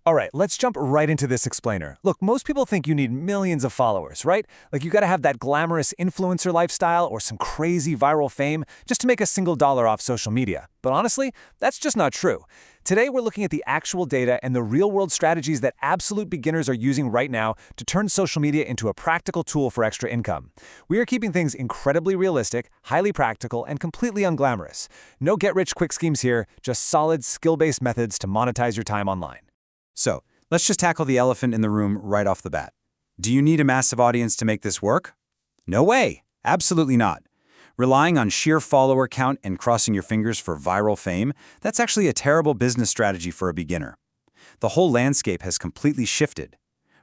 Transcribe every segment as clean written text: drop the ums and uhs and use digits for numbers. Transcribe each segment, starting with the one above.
All right, let's jump right into this explainer. Look, most people think you need millions of followers, right? Like you gotta have that glamorous influencer lifestyle or some crazy viral fame just to make a single dollar off social media. But honestly, that's just not true. Today, we're looking at the actual data and the real-world strategies that absolute beginners are using right now to turn social media into a practical tool for extra income. We are keeping things incredibly realistic, highly practical, and completely unglamorous. No get-rich-quick schemes here, just solid, skill-based methods to monetize your time online. So, let's just tackle the elephant in the room right off the bat. Do you need a massive audience to make this work? No way! Absolutely not. Relying on sheer follower count and crossing your fingers for viral fame, that's actually a terrible business strategy for a beginner. The whole landscape has completely shifted.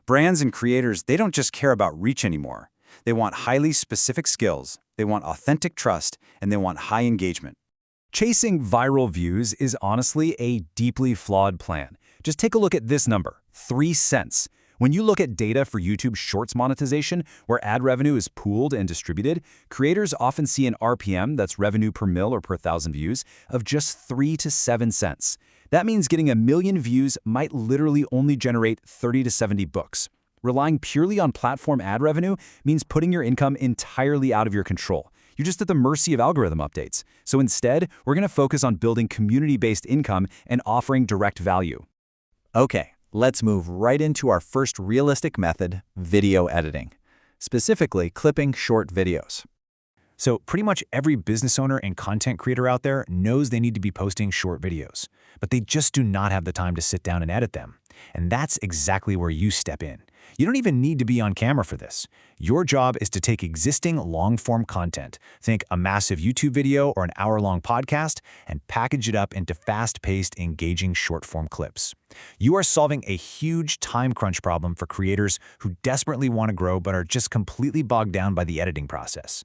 Brands and creators, they don't just care about reach anymore. They want highly specific skills, they want authentic trust, and they want high engagement. Chasing viral views is honestly a deeply flawed plan. Just take a look at this number, 3 cents. When you look at data for YouTube Shorts monetization, where ad revenue is pooled and distributed, creators often see an RPM, that's revenue per mil or per thousand views, of just 3 to 7 cents. That means getting a million views might literally only generate 30 to 70 books. Relying purely on platform ad revenue means putting your income entirely out of your control. You're just at the mercy of algorithm updates. So instead, we're going to focus on building community-based income and offering direct value. Okay, let's move right into our first realistic method, video editing. Specifically, clipping short videos. So pretty much every business owner and content creator out there knows they need to be posting short videos, but they just do not have the time to sit down and edit them. And that's exactly where you step in. You don't even need to be on camera for this. Your job is to take existing long-form content, think a massive YouTube video or an hour-long podcast, and package it up into fast-paced, engaging short-form clips. You are solving a huge time crunch problem for creators who desperately want to grow but are just completely bogged down by the editing process.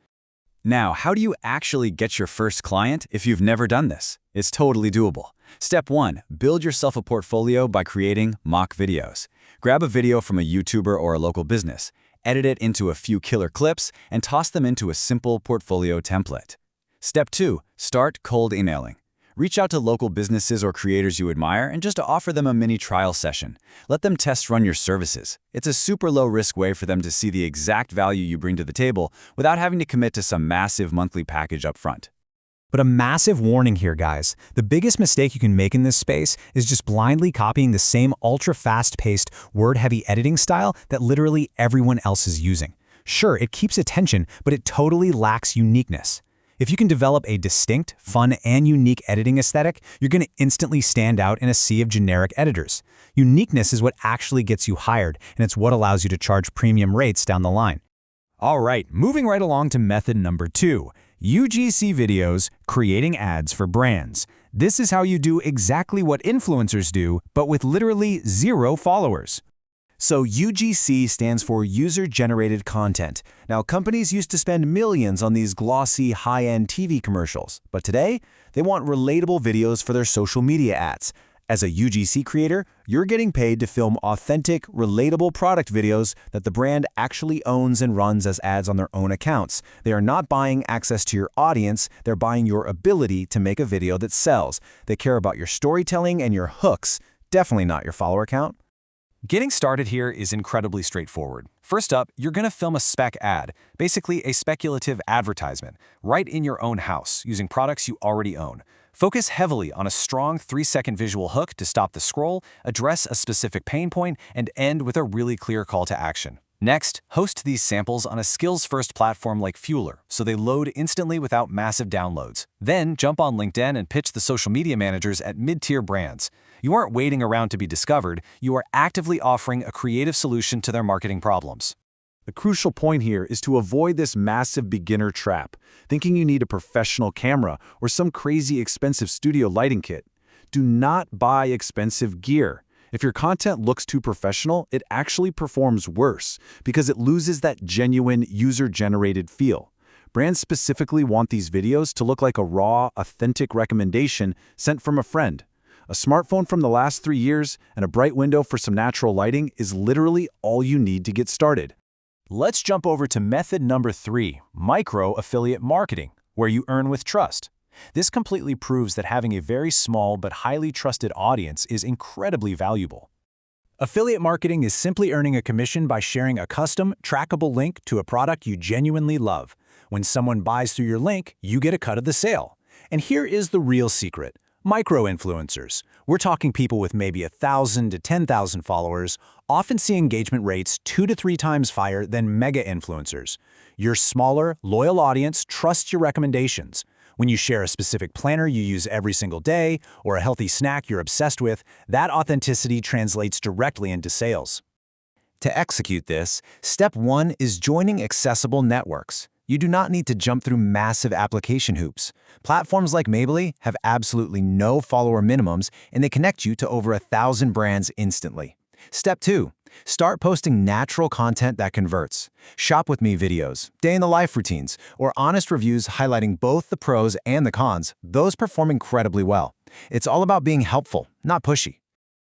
Now, how do you actually get your first client if you've never done this? It's totally doable. Step 1. Build yourself a portfolio by creating mock videos. Grab a video from a YouTuber or a local business, edit it into a few killer clips, and toss them into a simple portfolio template. Step 2. Start cold emailing. Reach out to local businesses or creators you admire and just offer them a mini trial session. Let them test run your services. It's a super low-risk way for them to see the exact value you bring to the table without having to commit to some massive monthly package up front. But a massive warning here, guys. The biggest mistake you can make in this space is just blindly copying the same ultra-fast-paced, word-heavy editing style that literally everyone else is using. Sure, it keeps attention, but it totally lacks uniqueness. If you can develop a distinct, fun, and unique editing aesthetic, you're going to instantly stand out in a sea of generic editors. Uniqueness is what actually gets you hired, and it's what allows you to charge premium rates down the line. All right, moving right along to method number 2. UGC videos, creating ads for brands. This is how you do exactly what influencers do, but with literally 0 followers. So UGC stands for user-generated content. Now, companies used to spend millions on these glossy, high-end TV commercials, but today, they want relatable videos for their social media ads. As a UGC creator, you're getting paid to film authentic, relatable product videos that the brand actually owns and runs as ads on their own accounts. They are not buying access to your audience, they're buying your ability to make a video that sells. They care about your storytelling and your hooks, definitely not your follower count. Getting started here is incredibly straightforward. First up, you're going to film a spec ad, basically a speculative advertisement, right in your own house, using products you already own. Focus heavily on a strong 3-second visual hook to stop the scroll, address a specific pain point, and end with a really clear call to action. Next, host these samples on a skills-first platform like Fueler, so they load instantly without massive downloads. Then, jump on LinkedIn and pitch the social media managers at mid-tier brands. You aren't waiting around to be discovered, you are actively offering a creative solution to their marketing problems. The crucial point here is to avoid this massive beginner trap, thinking you need a professional camera or some crazy expensive studio lighting kit. Do not buy expensive gear. If your content looks too professional, it actually performs worse because it loses that genuine user-generated feel. Brands specifically want these videos to look like a raw, authentic recommendation sent from a friend. A smartphone from the last 3 years and a bright window for some natural lighting is literally all you need to get started. Let's jump over to method number 3, micro-affiliate marketing, where you earn with trust. This completely proves that having a very small but highly trusted audience is incredibly valuable. Affiliate marketing is simply earning a commission by sharing a custom, trackable link to a product you genuinely love. When someone buys through your link, you get a cut of the sale. And here is the real secret. Micro-influencers. We're talking people with maybe 1,000 to 10,000 followers, often see engagement rates 2 to 3 times higher than mega-influencers. Your smaller, loyal audience trusts your recommendations. When you share a specific planner you use every single day or a healthy snack you're obsessed with, that authenticity translates directly into sales. To execute this, step 1 is joining accessible networks. You do not need to jump through massive application hoops. Platforms like Mabley have absolutely no follower minimums, and they connect you to over 1,000 brands instantly. Step 2. Start posting natural content that converts. Shop with me videos, day-in-the-life routines, or honest reviews highlighting both the pros and the cons. Those perform incredibly well. It's all about being helpful, not pushy.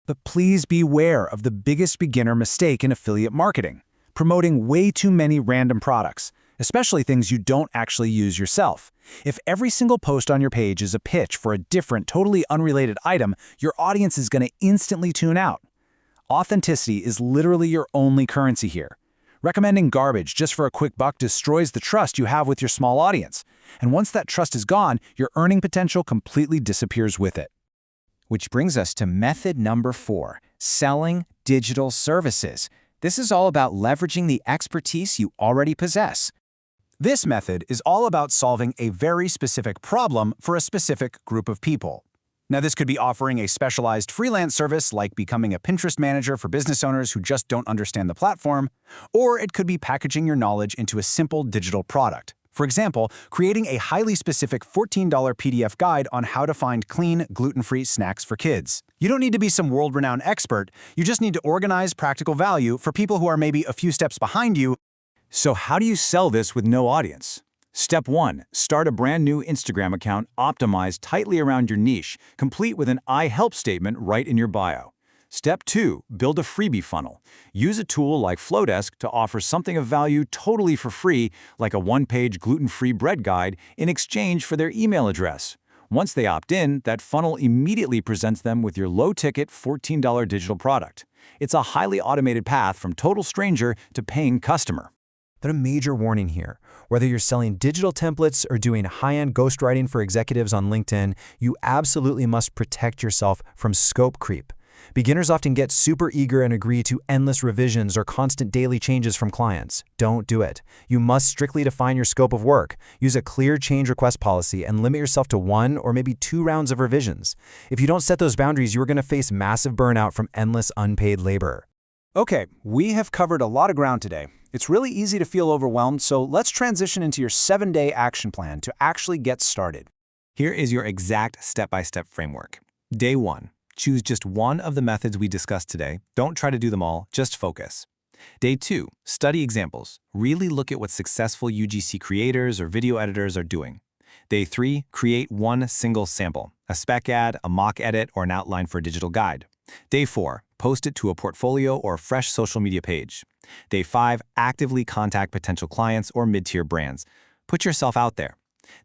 But please beware of the biggest beginner mistake in affiliate marketing: promoting way too many random products, especially things you don't actually use yourself. If every single post on your page is a pitch for a different, totally unrelated item, your audience is going to instantly tune out. Authenticity is literally your only currency here. Recommending garbage just for a quick buck destroys the trust you have with your small audience. And once that trust is gone, your earning potential completely disappears with it. Which brings us to method number 4, selling digital services. This is all about leveraging the expertise you already possess. This method is all about solving a very specific problem for a specific group of people. Now, this could be offering a specialized freelance service like becoming a Pinterest manager for business owners who just don't understand the platform, or it could be packaging your knowledge into a simple digital product. For example, creating a highly specific $14 PDF guide on how to find clean, gluten-free snacks for kids. You don't need to be some world-renowned expert, you just need to organize practical value for people who are maybe a few steps behind you. So how do you sell this with no audience? Step 1. Start a brand new Instagram account optimized tightly around your niche, complete with an I help statement right in your bio. Step 2. Build a freebie funnel. Use a tool like Flowdesk to offer something of value totally for free, like a one-page gluten-free bread guide, in exchange for their email address. Once they opt in, that funnel immediately presents them with your low-ticket $14 digital product. It's a highly automated path from total stranger to paying customer. But a major warning here. Whether you're selling digital templates or doing high-end ghostwriting for executives on LinkedIn, you absolutely must protect yourself from scope creep. Beginners often get super eager and agree to endless revisions or constant daily changes from clients. Don't do it. You must strictly define your scope of work. Use a clear change request policy and limit yourself to 1 or maybe 2 rounds of revisions. If you don't set those boundaries, you're going to face massive burnout from endless unpaid labor. Okay, we have covered a lot of ground today. It's really easy to feel overwhelmed, so let's transition into your 7-day action plan to actually get started. Here is your exact step-by-step framework. Day 1. Choose just one of the methods we discussed today. Don't try to do them all, just focus. Day 2. Study examples. Really look at what successful UGC creators or video editors are doing. Day 3. Create one single sample, a spec ad, a mock edit, or an outline for a digital guide. Day 4. Post it to a portfolio or a fresh social media page. Day 5. Actively contact potential clients or mid-tier brands. Put yourself out there.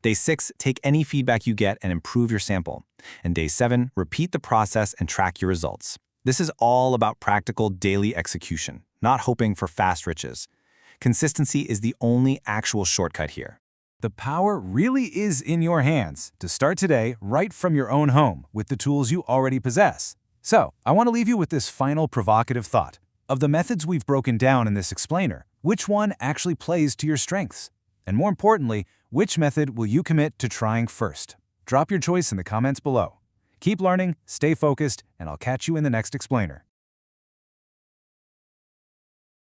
Day 6. Take any feedback you get and improve your sample. And Day 7. Repeat the process and track your results. This is all about practical daily execution, not hoping for fast riches. Consistency is the only actual shortcut here. The power really is in your hands to start today right from your own home with the tools you already possess. So, I want to leave you with this final provocative thought. Of the methods we've broken down in this explainer, which one actually plays to your strengths? And more importantly, which method will you commit to trying first? Drop your choice in the comments below. Keep learning, stay focused, and I'll catch you in the next explainer.